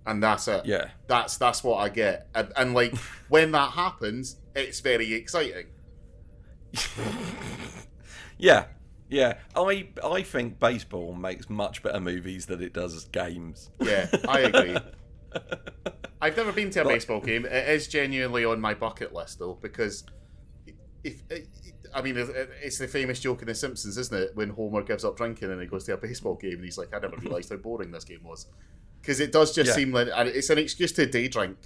And that's it. Yeah. That's what I get. And like, when that happens, it's very exciting. Yeah. I think baseball makes much better movies than it does games. Yeah, I agree. I've never been to a baseball game. It is genuinely on my bucket list, though, because it's the famous joke in The Simpsons, isn't it? When Homer gives up drinking and he goes to a baseball game and he's like, I never realised how boring this game was. Because it does just seem like it's an excuse to day drink,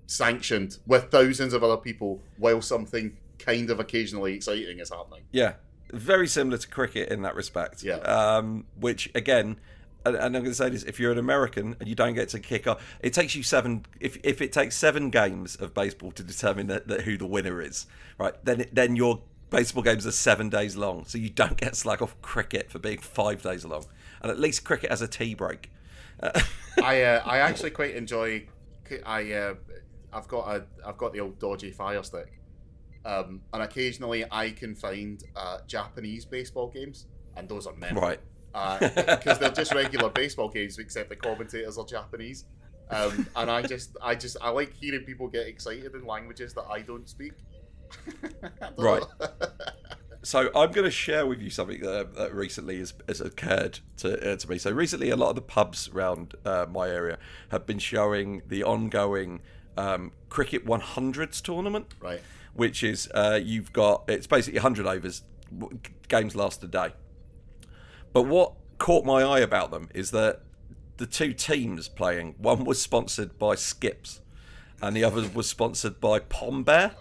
sanctioned with thousands of other people, while something kind of occasionally exciting is happening. Yeah, very similar to cricket in that respect. Yeah. Which again, and I'm going to say this: if you're an American and you don't get to kick off, it takes you 7. If it takes 7 games of baseball to determine that who the winner is, right? Then your baseball games are 7 days long, so you don't get slag off cricket for being 5 days long, and at least cricket has a tea break. I actually quite enjoy. I've got the old dodgy Fire Stick, and occasionally I can find Japanese baseball games, and those are meant right because they're just regular baseball games, except the commentators are Japanese, and I like hearing people get excited in languages that I don't speak. Right. So I'm going to share with you something that recently has occurred to me. So recently, a lot of the pubs around my area have been showing the ongoing Cricket 100s tournament. Right. Which is it's basically 100 overs. Games last a day. But what caught my eye about them is that the 2 teams playing, one was sponsored by Skips, and the other was sponsored by Pom Bear.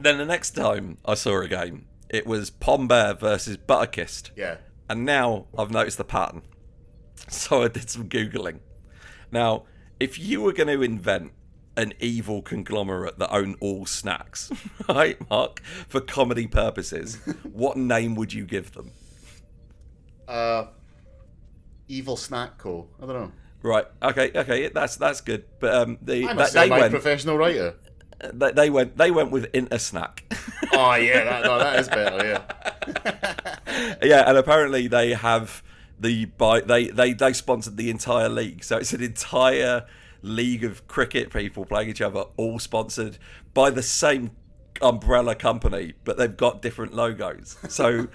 Then the next time I saw a game, it was Pom Bear versus Butterkist. Yeah. And now I've noticed the pattern. So I did some Googling. Now, if you were going to invent an evil conglomerate that own all snacks, right, Mark, for comedy purposes, what name would you give them? Evil Snack Co. I don't know. Right. Okay. That's good. But I'm a professional writer. They went with Intersnack. Oh yeah, that is better. Yeah. Yeah, and apparently they have they sponsored the entire league, so it's an entire league of cricket people playing each other, all sponsored by the same umbrella company, but they've got different logos. So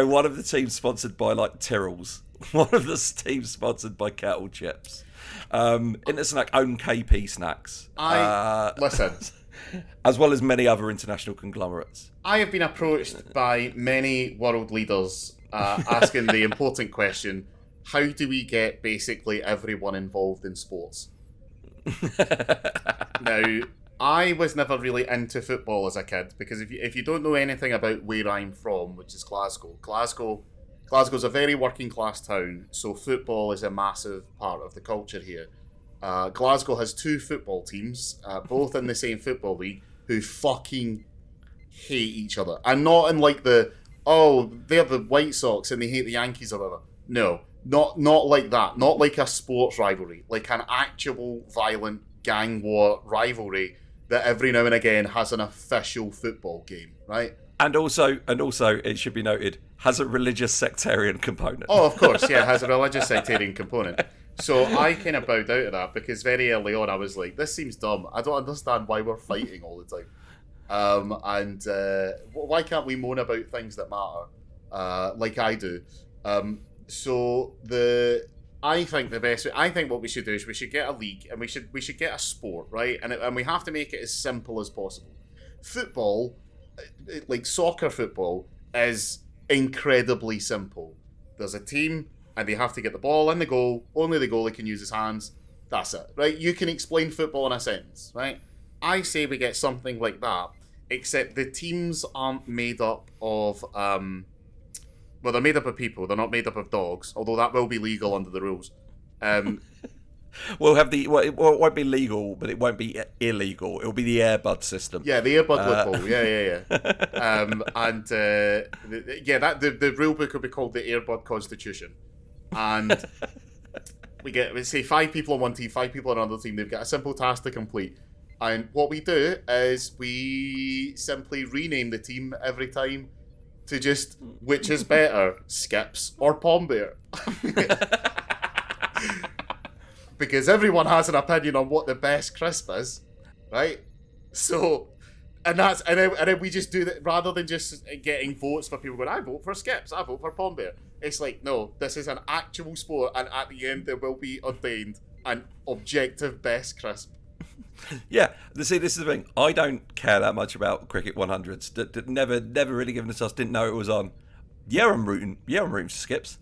one of the teams sponsored by like Tyrrell's, one of the teams sponsored by Kettle Chips. Intersnack own KP Snacks. Listen. As well as many other international conglomerates. I have been approached by many world leaders asking the important question, how do we get basically everyone involved in sports? Now, I was never really into football as a kid, because if you don't know anything about where I'm from, which is Glasgow's a very working class town, so football is a massive part of the culture here. Glasgow has 2 football teams, both in the same football league, who fucking hate each other. And not in like they're the White Sox and they hate the Yankees or whatever. No, not like that. Not like a sports rivalry. Like an actual violent gang war rivalry that every now and again has an official football game, right? And also, it should be noted, has a religious sectarian component. Oh, of course, yeah, it has a religious sectarian component. So I kind of bowed out of that because very early on I was like, this seems dumb. I don't understand why we're fighting all the time. Why can't we moan about things that matter, like I do? I think what we should do is we should get a league and we should get a sport, right? And we have to make it as simple as possible. Football, like soccer football, is incredibly simple. There's a team and they have to get the ball in the goal. Only the goalie can use his hands. That's it, right? You can explain football in a sentence, right? I say we get something like that, except the teams aren't made up of they're made up of people. They're not made up of dogs, although that will be legal under the rules. We'll have it won't be legal, but it won't be illegal. It'll be the Airbud system. Yeah, the Airbud loophole. Yeah. The rule book will be called the Airbud Constitution, and we say 5 people on one team, 5 people on another team. They've got a simple task to complete, and what we do is we simply rename the team every time to just which is better, Skips or Palm Bear. Because everyone has an opinion on what the best crisp is, right? So, and then we just do that rather than just getting votes for people going, I vote for Skips, I vote for Palm Bear. It's like, no, this is an actual sport, and at the end there will be ordained an objective best crisp. Yeah, see, this is the thing. I don't care that much about Cricket 100s. Never really given a toss. Didn't know it was on. Yeah, I'm rooting for Skips.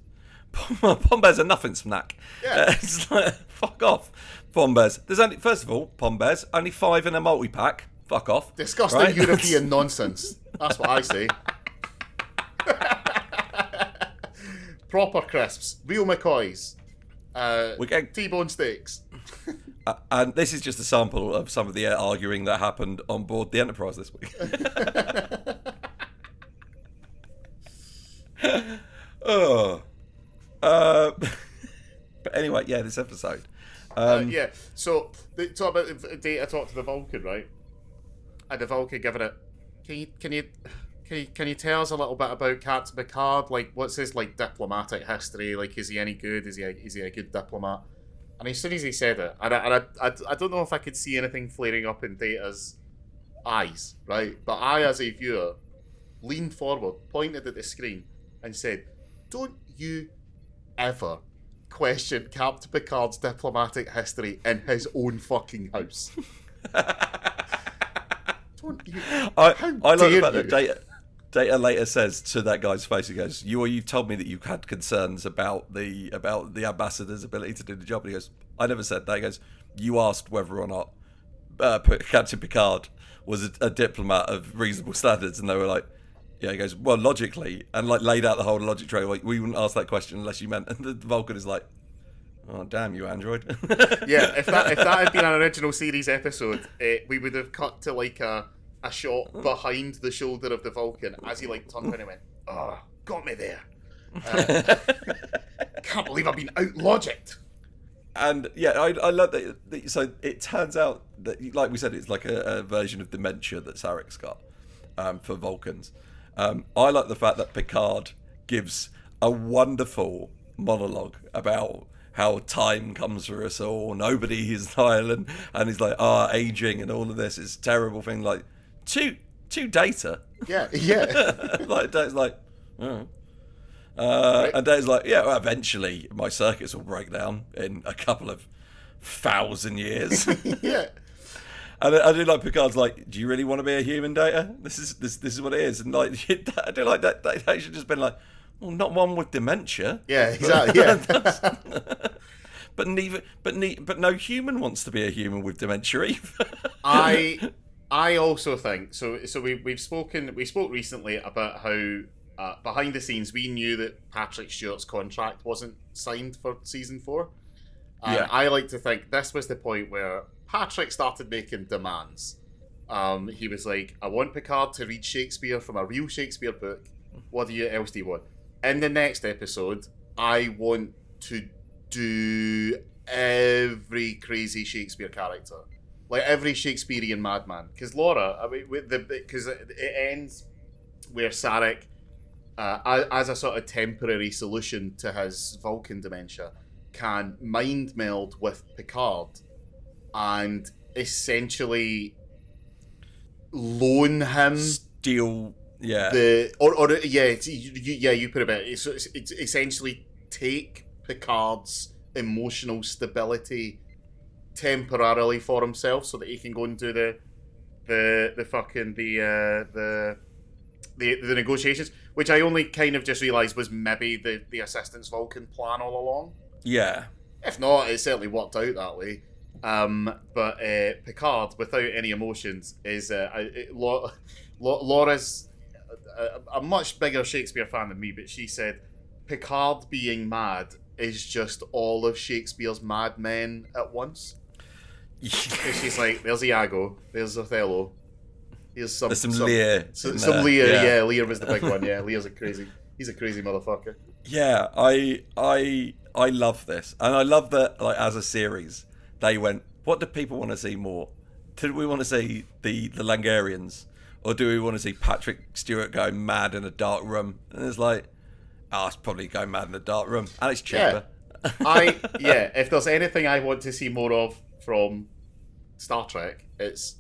Palm Bears are nothing snack. Yeah. It's like, fuck off. Palm Bears. There's only, first of all, Palm Bears, only 5 in a multi-pack. Fuck off. Disgusting, right? European nonsense. That's what I say. Proper crisps. Real McCoys. T-bone steaks. And this is just a sample of some of the arguing that happened on board the Enterprise this week. But anyway, yeah, this episode. So they talk about Data talk to the Vulcan, right? And the Vulcan giving it. Can you tell us a little bit about Captain Picard? Like, what's his like diplomatic history? Like, is he any good? Is he a good diplomat? And as soon as he said it, and I don't know if I could see anything flaring up in Data's eyes, right? But I, as a viewer, leaned forward, pointed at the screen, and said, "Don't you ever question Captain Picard's diplomatic history in his own fucking house." Don't you? I love the fact that Data later says to that guy's face, he goes, "You've told me that you had concerns about the ambassador's ability to do the job." And he goes, "I never said that." He goes, "You asked whether or not Captain Picard was a diplomat of reasonable standards," and they were like, "Yeah." He goes, "Well, logically," and like laid out the whole logic trail. Like, we wouldn't ask that question unless you meant. And the Vulcan is like, "Oh, damn you, android." Yeah, if that had been an original series episode, we would have cut to like a shot behind the shoulder of the Vulcan as he like turned around and went, "Oh, got me there. Can't believe I've been out-logicked." And yeah, I love that. So it turns out that, like we said, it's like a version of dementia that Sarek's got for Vulcans. I like the fact that Picard gives a wonderful monologue about how time comes for us all, nobody is silent, and he's like, aging and all of this is a terrible thing. Like, to Data. Yeah. Like, Data's like, oh. Right. And Dave's like, yeah, well, eventually my circuits will break down in a couple of 1,000 years. Yeah. And I do like Picard's like, do you really want to be a human, Data? This is what it is. And like, I do like that. They should just been like, well, not one with dementia. Yeah, exactly. Yeah. but no human wants to be a human with dementia either. I also think so. We spoke recently about how behind the scenes we knew that Patrick Stewart's contract wasn't signed for season 4. Yeah. I like to think this was the point where Patrick started making demands. He was like, I want Picard to read Shakespeare from a real Shakespeare book. What else do you want? In the next episode, I want to do every crazy Shakespeare character. Like every Shakespearean madman. Because Laura, I mean, because it ends where Sarek, as a sort of temporary solution to his Vulcan dementia, can mind meld with Picard and essentially loan him Steal, yeah. You put it better. It's essentially take Picard's emotional stability temporarily for himself, so that he can go and do the negotiations, which I only kind of just realised was maybe the Assistant's Vulcan plan all along. Yeah. If not, it certainly worked out that way. But Picard, without any emotions, is Laura's a much bigger Shakespeare fan than me, but she said Picard being mad is just all of Shakespeare's mad men at once. She's like, there's Iago, there's Othello, there's some Lear. Some Lear, yeah. Lear was the big one, yeah. Lear's he's a crazy motherfucker. Yeah, I love this. And I love that, like, as a series, they went, what do people want to see more? Do we want to see the Langarians? Or do we want to see Patrick Stewart going mad in a dark room? And it's like, it's probably going mad in a dark room. And it's cheaper. Yeah. If there's anything I want to see more of from Star Trek, it's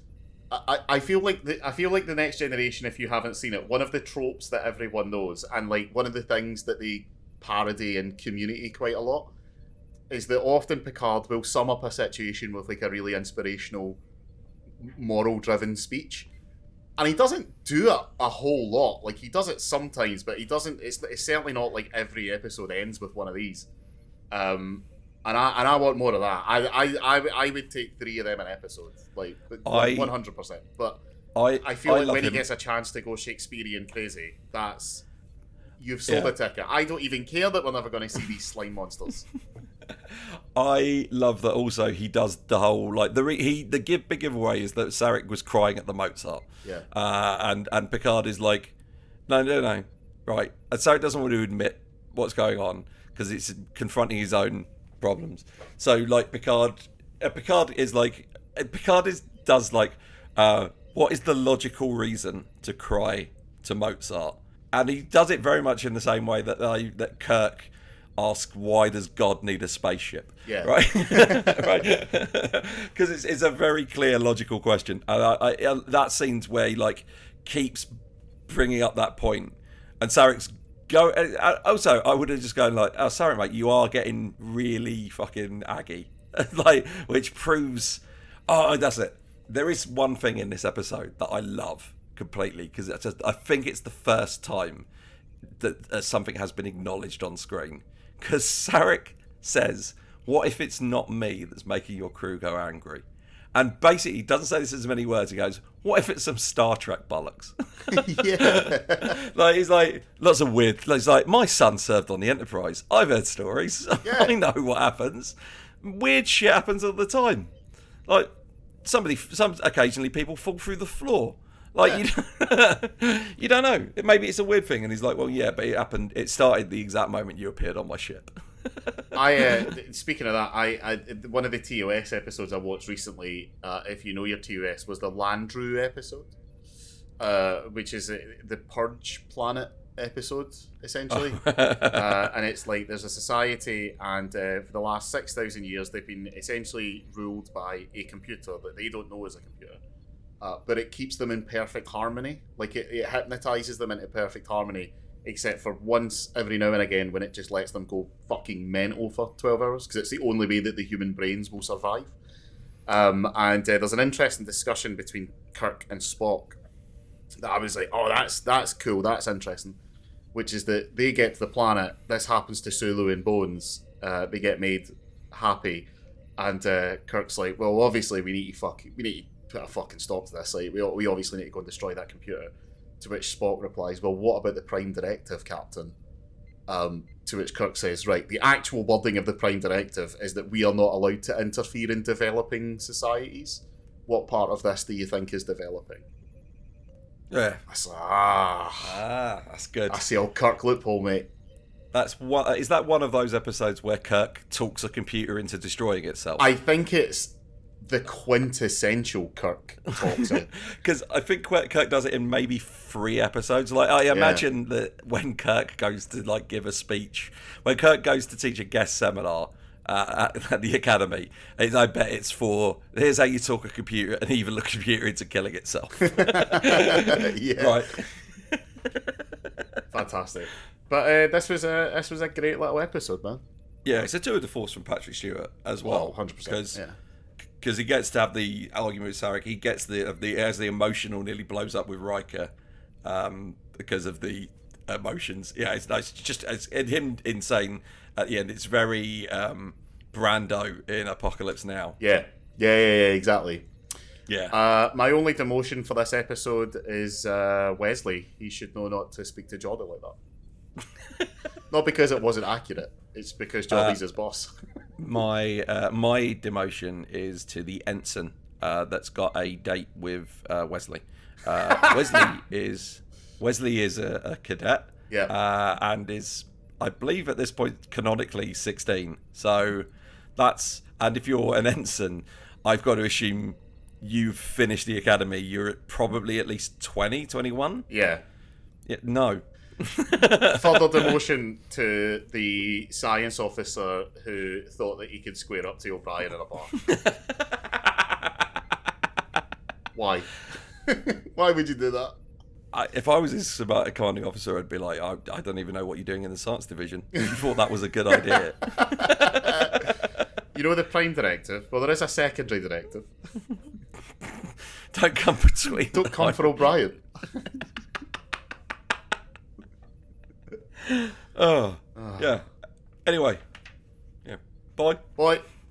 I feel like the Next Generation, if you haven't seen it, one of the tropes that everyone knows, and like one of the things that they parody in Community quite a lot, is that often Picard will sum up a situation with like a really inspirational, moral-driven speech, and he doesn't do it a whole lot. Like, he does it sometimes, but he doesn't. It's certainly not like every episode ends with one of these. And I want more of that. I would take 3 of them an episode, like 100%. But I feel like when he gets a chance to go Shakespearean crazy, you've sold a ticket. I don't even care that we're never going to see these slime monsters. I love that also he does the whole, like, big giveaway is that Sarek was crying at the Mozart. Yeah. And Picard is like, no, right. And Sarek doesn't want to admit what's going on because it's confronting his own problems. So, like, Picard does what is the logical reason to cry to Mozart? And he does it very much in the same way that Kirk asks, why does God need a spaceship? Yeah. Right? Right? Because it's a very clear, logical question. And that scene's where he, like, keeps bringing up that point. And Sarek's also, I would have just gone like, oh, sorry, mate, you are getting really fucking aggy. Like, which proves, that's it. There is one thing in this episode that I love completely, because I think it's the first time that something has been acknowledged on screen. Because Sarek says, what if it's not me that's making your crew go angry? And basically, he doesn't say this in as many words. He goes, what if it's some Star Trek bollocks? Yeah. Like, he's like, lots of weird. He's like, my son served on the Enterprise. I've heard stories. Yeah. I know what happens. Weird shit happens all the time. Like, occasionally people fall through the floor. Like, you don't know. Maybe it's a weird thing. And he's like, well, yeah, but it happened. It started the exact moment you appeared on my ship. Speaking of that, I one of the TOS episodes I watched recently, if you know your TOS, was the Landru episode, which is the Purge planet episode, essentially. And it's like there's a society, and for the last 6,000 years they've been essentially ruled by a computer that they don't know is a computer, but it keeps them in perfect harmony. Like it hypnotizes them into perfect harmony, except for once every now and again when it just lets them go fucking mental for 12 hours, because it's the only way that the human brains will survive. And there's an interesting discussion between Kirk and Spock that I was like, oh, that's cool, that's interesting, which is that they get to the planet, this happens to Sulu and Bones, they get made happy, and Kirk's like, well, obviously we need to put a fucking stop to this, like, we obviously need to go and destroy that computer. To which Spock replies, well, what about the Prime Directive, Captain? To which Kirk says, right, the actual wording of the Prime Directive is that we are not allowed to interfere in developing societies. What part of this do you think is developing? Yeah. That's that's good. That's the old Kirk loophole, mate. Is that one of those episodes where Kirk talks a computer into destroying itself? I think it's the quintessential Kirk talks it. Because I think Kirk does it in maybe 3 episodes. Like, I imagine that when Kirk goes to like give a speech, when Kirk goes to teach a guest seminar at the academy, I bet it's for, here's how you talk a computer and even the computer into killing itself. Yeah. Right. Fantastic. But this was a great little episode, man. Yeah, it's a tour de force from Patrick Stewart as well. 100%. Because he gets to have the argument with Sarek. He gets as the emotional nearly blows up with Riker because of the emotions. Yeah, it's nice. It's him insane at the end. It's very Brando in Apocalypse Now. Yeah, exactly. Yeah. My only demotion for this episode is Wesley. He should know not to speak to Jordan like that. Not because it wasn't accurate. It's because Jobby's his boss. My demotion is to the ensign that's got a date with Wesley. Wesley is a cadet, and is, I believe at this point, canonically 16. So that's, and if you're an ensign, I've got to assume you've finished the academy. You're probably at least 20, 21. Yeah. No. Further demotion to the science officer who thought that he could square up to O'Brien in a bar. Why? Why would you do that? If I was his commanding officer, I'd be like, I don't even know what you're doing in the science division. You thought that was a good idea. You know the Prime Directive? Well, there is a secondary directive. Don't come between. Don't come for O'Brien. Oh, yeah. Anyway, yeah. Bye. Bye.